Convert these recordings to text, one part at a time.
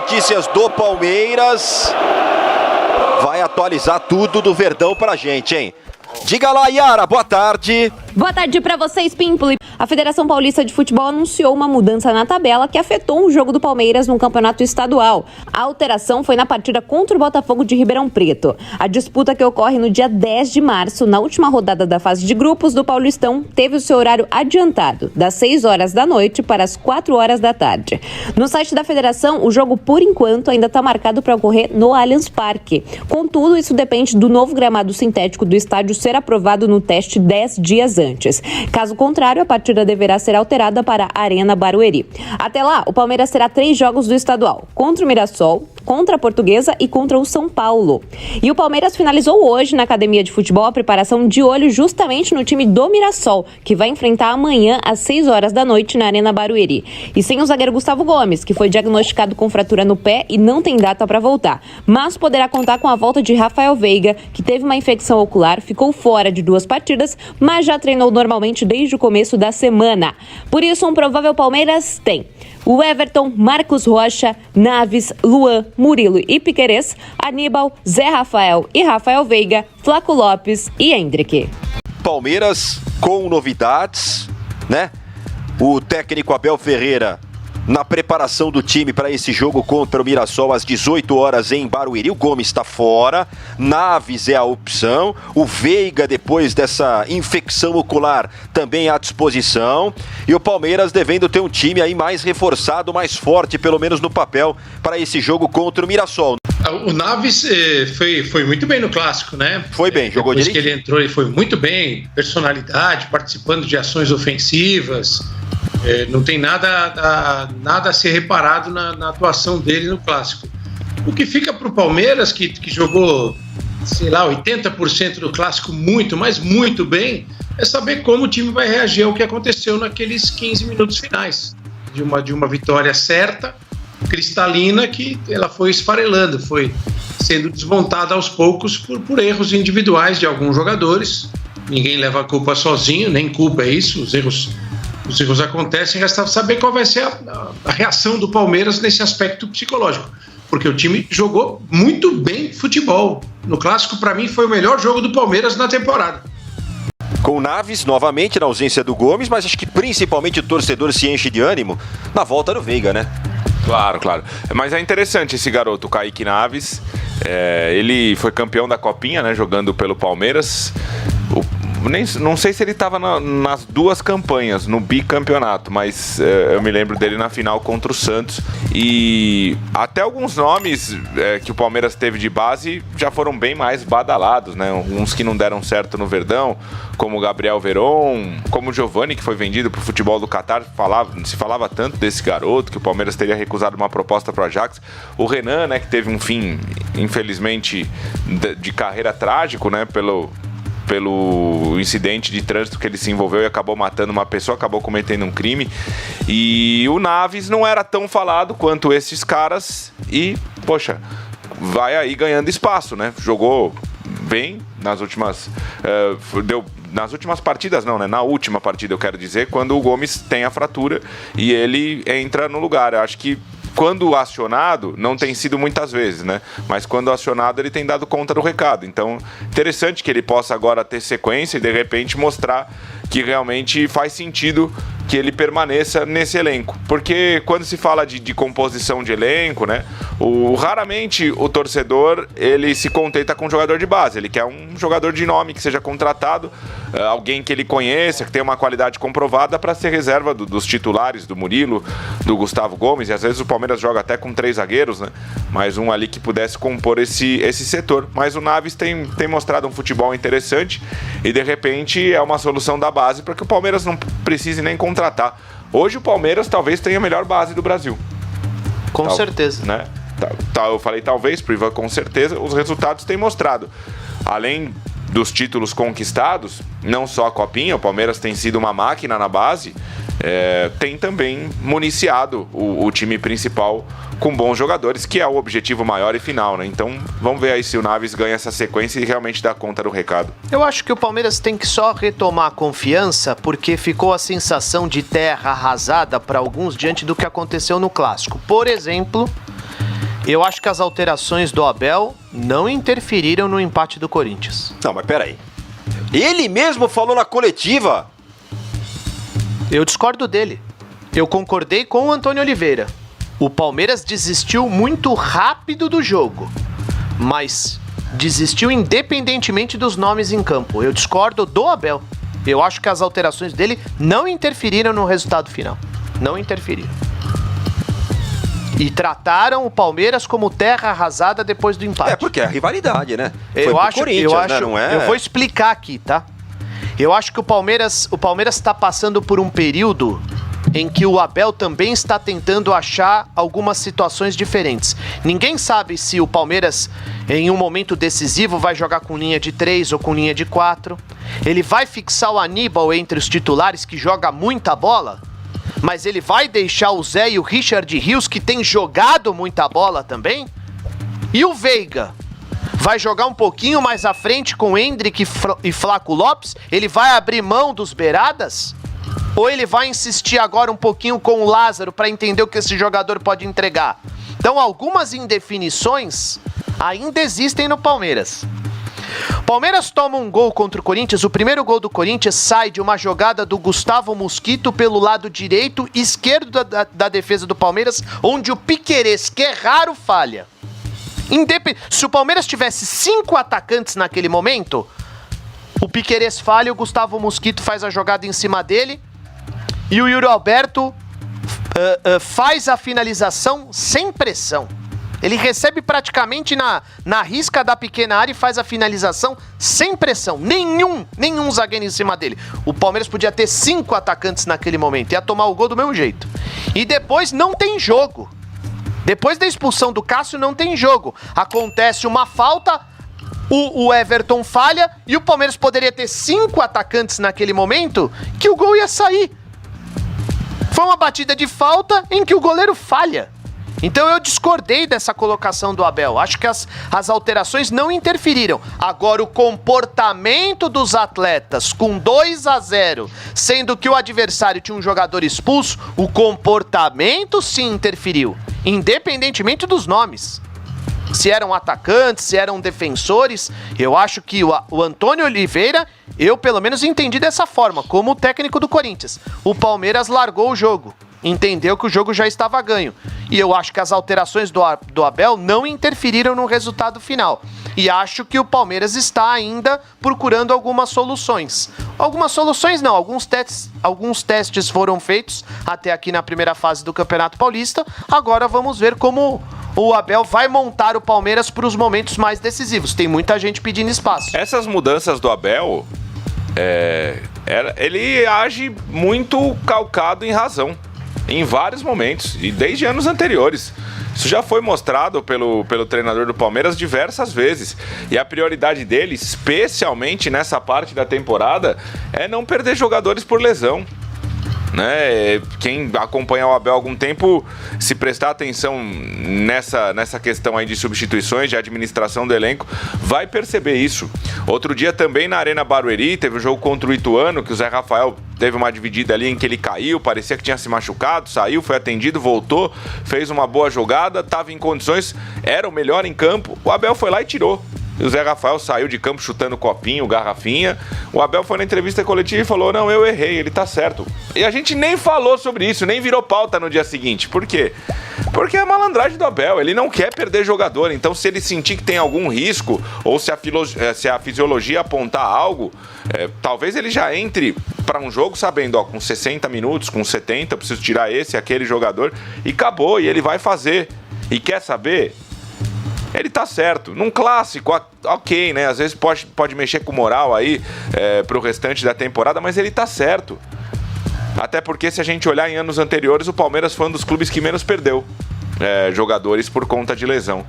notícias do Palmeiras. Vai atualizar tudo do Verdão pra gente, hein? Diga lá, Yara, boa tarde. Boa tarde para vocês, Pimpoli. A Federação Paulista de Futebol anunciou uma mudança na tabela que afetou o jogo do Palmeiras no campeonato estadual. A alteração foi na partida contra o Botafogo de Ribeirão Preto. A disputa, que ocorre no dia 10 de março, na última rodada da fase de grupos do Paulistão, teve o seu horário adiantado, das 6 horas da noite para as 4 horas da tarde. No site da Federação, o jogo, por enquanto, ainda está marcado para ocorrer no Allianz Parque. Contudo, isso depende do novo gramado sintético do estádio ser aprovado no teste 10 dias antes. Caso contrário, a partida deverá ser alterada para a Arena Barueri. Até lá, o Palmeiras terá 3 jogos do estadual: contra o Mirassol, contra a Portuguesa e contra o São Paulo. E o Palmeiras finalizou hoje na Academia de Futebol a preparação de olho justamente no time do Mirassol, que vai enfrentar amanhã às 6 horas da noite na Arena Barueri. E sem o zagueiro Gustavo Gomes, que foi diagnosticado com fratura no pé e não tem data para voltar. Mas poderá contar com a volta de Rafael Veiga, que teve uma infecção ocular, ficou fora de 2 partidas, mas já treinou normalmente desde o começo da semana. Por isso, um provável Palmeiras tem o Everton, Marcos Rocha, Naves, Luan, Murilo e Piquerez, Aníbal, Zé Rafael e Rafael Veiga, Flaco Lopes e Hendrick. Palmeiras com novidades, né? O técnico Abel Ferreira na preparação do time para esse jogo contra o Mirassol às 18 horas em Barueri. O Gomes está fora, Naves é a opção, o Veiga, depois dessa infecção ocular, também à disposição, e o Palmeiras devendo ter um time aí mais reforçado, mais forte, pelo menos no papel, para esse jogo contra o Mirassol. O Naves foi muito bem no Clássico, né? Foi bem, jogou direito. Depois que ele entrou, ele foi muito bem, personalidade, participando de ações ofensivas. Não tem nada a ser reparado na atuação dele no Clássico. O que fica para o Palmeiras, que jogou, sei lá, 80% do Clássico muito, mas muito bem, é saber como o time vai reagir ao que aconteceu naqueles 15 minutos finais. De uma vitória certa, cristalina, que ela foi esfarelando, foi sendo desmontada aos poucos por erros individuais de alguns jogadores. Ninguém leva a culpa sozinho, nem culpa é isso, os erros acontecem, resta saber qual vai ser a reação do Palmeiras nesse aspecto psicológico, porque o time jogou muito bem futebol. No Clássico, para mim, foi o melhor jogo do Palmeiras na temporada. Com o Naves, novamente, na ausência do Gomes, mas acho que principalmente o torcedor se enche de ânimo na volta do Veiga, né? Claro. Mas é interessante esse garoto, o Kaique Naves. Ele foi campeão da Copinha, né, jogando pelo Palmeiras. Não sei se ele estava nas 2 campanhas, no bicampeonato, mas eu me lembro dele na final contra o Santos. E até alguns nomes que o Palmeiras teve de base já foram bem mais badalados, né? Uns que não deram certo no Verdão, como o Gabriel Veron, como o Giovani, que foi vendido para o futebol do Catar. Se falava tanto desse garoto, que o Palmeiras teria recusado uma proposta para o Ajax. O Renan, né, que teve um fim, infelizmente, de carreira trágico, né, pelo incidente de trânsito que ele se envolveu e acabou matando uma pessoa, acabou cometendo um crime. E o Naves não era tão falado quanto esses caras e, poxa, vai aí ganhando espaço, né? Jogou bem nas últimas... nas últimas partidas não, né? Na última partida, eu quero dizer, quando o Gomes tem a fratura e ele entra no lugar. Eu acho que quando acionado, não tem sido muitas vezes, né? Mas quando acionado, ele tem dado conta do recado. Então, interessante que ele possa agora ter sequência e, de repente, mostrar que realmente faz sentido que ele permaneça nesse elenco. Porque quando se fala de composição de elenco, né? Raramente o torcedor, ele se contenta com um jogador de base. Ele quer um jogador de nome que seja contratado, alguém que ele conheça, que tenha uma qualidade comprovada para ser reserva dos titulares, do Murilo, do Gustavo Gomes. E às vezes o Palmeiras joga até com 3 zagueiros, né? Mais um ali que pudesse compor esse setor. Mas o Naves tem mostrado um futebol interessante e, de repente, é uma solução da base para que o Palmeiras não precise nem contratar. Hoje o Palmeiras talvez tenha a melhor base do Brasil. Com certeza. Né? Eu falei talvez, pro Ivan, com certeza, os resultados têm mostrado. Além dos títulos conquistados, não só a Copinha, o Palmeiras tem sido uma máquina na base, tem também municiado o time principal com bons jogadores, que é o objetivo maior e final, né? Então, vamos ver aí se o Naves ganha essa sequência e realmente dá conta do recado. Eu acho que o Palmeiras tem que só retomar a confiança, porque ficou a sensação de terra arrasada para alguns diante do que aconteceu no Clássico. Por exemplo, Eu acho que as alterações do Abel não interferiram no empate do Corinthians. Não, mas peraí. Ele mesmo falou na coletiva. Eu discordo dele. Eu concordei com o Antônio Oliveira. O Palmeiras desistiu muito rápido do jogo, mas desistiu independentemente dos nomes em campo. Eu discordo do Abel. Eu acho que as alterações dele não interferiram no resultado final. Não interferiram. E trataram o Palmeiras como terra arrasada depois do empate. É, porque é a rivalidade, né? Eu acho, né? Não é... Eu vou explicar aqui, tá? Eu acho que o Palmeiras está passando por um período em que o Abel também está tentando achar algumas situações diferentes. Ninguém sabe se o Palmeiras, em um momento decisivo, vai jogar com linha de 3 ou com linha de 4. Ele vai fixar o Aníbal entre os titulares, que joga muita bola, mas ele vai deixar o Zé e o Richard Rios, que tem jogado muita bola também? E o Veiga? Vai jogar um pouquinho mais à frente com Hendrick e Flaco Lopes? Ele vai abrir mão dos beiradas? Ou ele vai insistir agora um pouquinho com o Lázaro para entender o que esse jogador pode entregar? Então, algumas indefinições ainda existem no Palmeiras. Palmeiras toma um gol contra o Corinthians. O primeiro gol do Corinthians sai de uma jogada do Gustavo Mosquito pelo lado direito, esquerdo da defesa do Palmeiras, onde o Piquerez, que é raro, falha. Se o Palmeiras tivesse 5 atacantes naquele momento, o Piquerez falha, o Gustavo Mosquito faz a jogada em cima dele e o Yuri Alberto faz a finalização sem pressão. Ele recebe praticamente na risca da pequena área e faz a finalização sem pressão. Nenhum zagueiro em cima dele. O Palmeiras podia ter 5 atacantes naquele momento. Ia tomar o gol do mesmo jeito. E depois não tem jogo. Depois da expulsão do Cássio não tem jogo. Acontece uma falta, o Everton falha e o Palmeiras poderia ter 5 atacantes naquele momento que o gol ia sair. Foi uma batida de falta em que o goleiro falha. Então eu discordei dessa colocação do Abel. Acho que as alterações não interferiram. Agora, o comportamento dos atletas com 2-0, sendo que o adversário tinha um jogador expulso, o comportamento sim interferiu, independentemente dos nomes. Se eram atacantes, se eram defensores, eu acho que o Antônio Oliveira, eu pelo menos entendi dessa forma, como o técnico do Corinthians. O Palmeiras largou o jogo. Entendeu que o jogo já estava ganho. E eu acho que as alterações do Abel não interferiram no resultado final. E acho que o Palmeiras está ainda procurando algumas soluções. Algumas soluções não, alguns testes foram feitos até aqui na primeira fase do Campeonato Paulista. Agora vamos ver como o Abel vai montar o Palmeiras para os momentos mais decisivos. Tem muita gente pedindo espaço. Essas mudanças do Abel, ele age muito calcado em razão. Em vários momentos, e desde anos anteriores. Isso já foi mostrado pelo treinador do Palmeiras diversas vezes. E a prioridade dele, especialmente nessa parte da temporada, é não perder jogadores por lesão. Né? Quem acompanha o Abel há algum tempo, se prestar atenção nessa questão aí de substituições, de administração do elenco, vai perceber isso. Outro dia também na Arena Barueri, teve um jogo contra o Ituano, que o Zé Rafael teve uma dividida ali em que ele caiu, parecia que tinha se machucado, saiu, foi atendido, voltou, fez uma boa jogada, estava em condições, era o melhor em campo, o Abel foi lá e tirou. E o Zé Rafael saiu de campo chutando copinho, garrafinha. O Abel foi na entrevista coletiva e falou, não, eu errei, ele tá certo. E a gente nem falou sobre isso, nem virou pauta no dia seguinte. Por quê? Porque é a malandragem do Abel, ele não quer perder jogador. Então, se ele sentir que tem algum risco, ou se a fisiologia apontar algo, talvez ele já entre para um jogo sabendo, ó, com 60 minutos, com 70, eu preciso tirar esse, aquele jogador, e acabou, e ele vai fazer. E quer saber? Ele tá certo. Num clássico, ok, né? Às vezes pode mexer com moral aí pro restante da temporada, mas ele tá certo. Até porque, se a gente olhar em anos anteriores, o Palmeiras foi um dos clubes que menos perdeu jogadores por conta de lesão.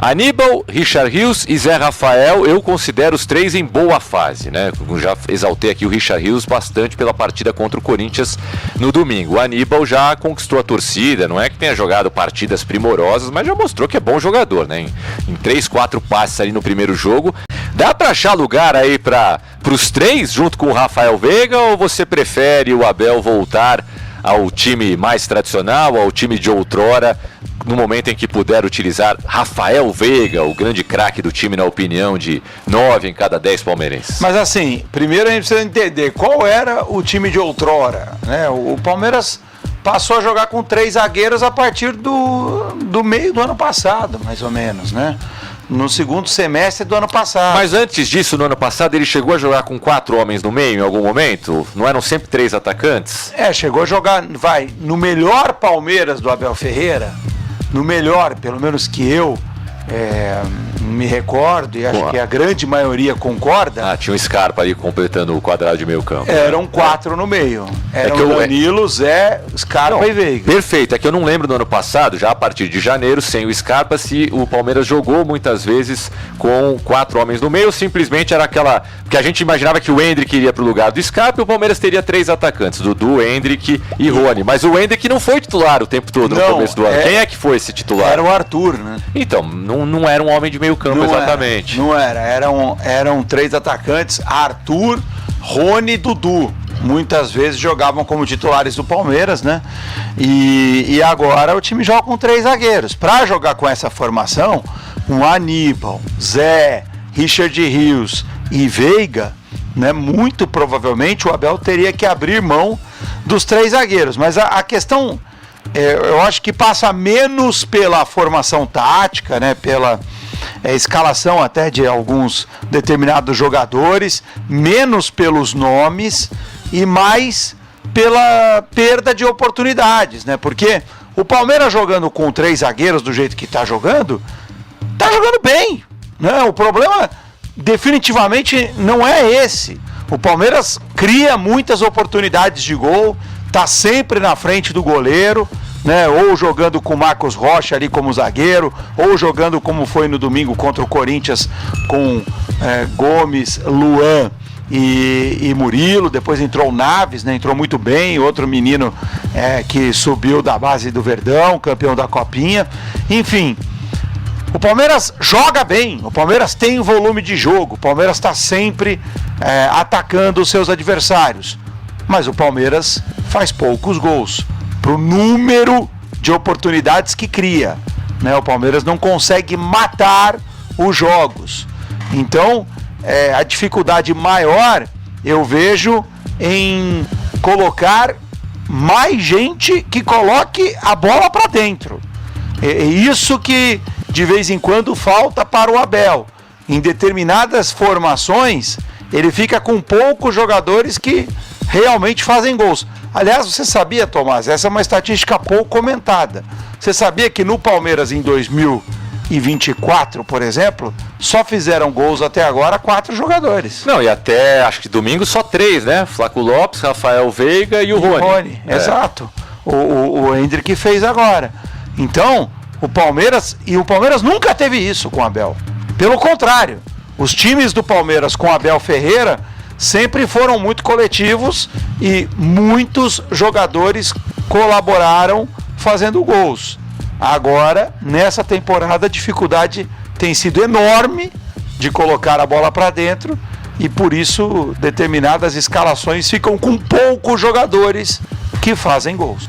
Aníbal, Richard Rios e Zé Rafael, eu considero os 3 em boa fase, né? Já exaltei aqui o Richard Rios bastante pela partida contra o Corinthians no domingo. O Aníbal já conquistou a torcida, não é que tenha jogado partidas primorosas, mas já mostrou que é bom jogador, né? Em 3, 4 passes ali no primeiro jogo. Dá pra achar lugar aí pros 3 junto com o Rafael Veiga, ou você prefere o Abel voltar ao time mais tradicional, ao time de outrora, no momento em que puder utilizar Rafael Veiga, o grande craque do time, na opinião de 9 em cada 10 palmeirenses? Mas assim, primeiro a gente precisa entender qual era o time de outrora, né? O Palmeiras passou a jogar com 3 zagueiros a partir do meio do ano passado, mais ou menos, né? No segundo semestre do ano passado. Mas antes disso, no ano passado, ele chegou a jogar com 4 homens no meio em algum momento? Não eram sempre 3 atacantes? Chegou a jogar, no melhor Palmeiras do Abel Ferreira, no melhor, pelo menos que eu me recordo, e acho que a grande maioria concorda. Tinha um Scarpa ali completando o quadrado de meio campo. Eram 4 no meio. Eram Danilo, Zé, Scarpa e Veiga. Perfeito, é que eu não lembro no ano passado, já a partir de janeiro, sem o Scarpa, se o Palmeiras jogou muitas vezes com 4 homens no meio, ou simplesmente era aquela... Porque a gente imaginava que o Endrick iria para o lugar do Scarpa e o Palmeiras teria 3 atacantes, Dudu, Endrick e Rony. Mas o Endrick não foi titular o tempo todo no começo do ano. Quem é que foi esse titular? Era o Arthur, né? Então, não era um homem de meio campo exatamente. Não era. Eram 3 atacantes, Arthur, Rony e Dudu. Muitas vezes jogavam como titulares do Palmeiras, né? E agora o time joga com 3 zagueiros. Para jogar com essa formação, com Aníbal, Zé, Richard Rios e Veiga, né? Muito provavelmente o Abel teria que abrir mão dos 3 zagueiros. Mas a questão, eu acho que passa menos pela formação tática, né? Pela escalação até de alguns determinados jogadores, menos pelos nomes e mais pela perda de oportunidades, né? Porque o Palmeiras jogando com 3 zagueiros do jeito que está jogando bem, né? O problema definitivamente não é esse. O Palmeiras cria muitas oportunidades de gol, está sempre na frente do goleiro, né? Ou jogando com o Marcos Rocha ali como zagueiro, ou jogando como foi no domingo contra o Corinthians com Gomes, Luan e Murilo. Depois entrou o Naves, né? Entrou muito bem, outro menino que subiu da base do Verdão, campeão da Copinha. Enfim, o Palmeiras joga bem, o Palmeiras tem volume de jogo, o Palmeiras está sempre atacando os seus adversários, mas o Palmeiras faz poucos gols pro número de oportunidades que cria, né? O Palmeiras não consegue matar os jogos. Então, a dificuldade maior eu vejo em colocar mais gente que coloque a bola para dentro. É isso que de vez em quando falta para o Abel. Em determinadas formações, ele fica com poucos jogadores que realmente fazem gols. Aliás, você sabia, Tomás, essa é uma estatística pouco comentada. Você sabia que no Palmeiras em 2024, por exemplo, só fizeram gols até agora 4 jogadores. Não, e até acho que domingo só 3, né? Flaco Lopes, Rafael Veiga e o Rony. Exato. O Endrick fez agora. Então, o Palmeiras nunca teve isso com o Abel. Pelo contrário, os times do Palmeiras com Abel Ferreira sempre foram muito coletivos e muitos jogadores colaboraram fazendo gols. Agora, nessa temporada, a dificuldade tem sido enorme de colocar a bola para dentro e por isso determinadas escalações ficam com poucos jogadores que fazem gols.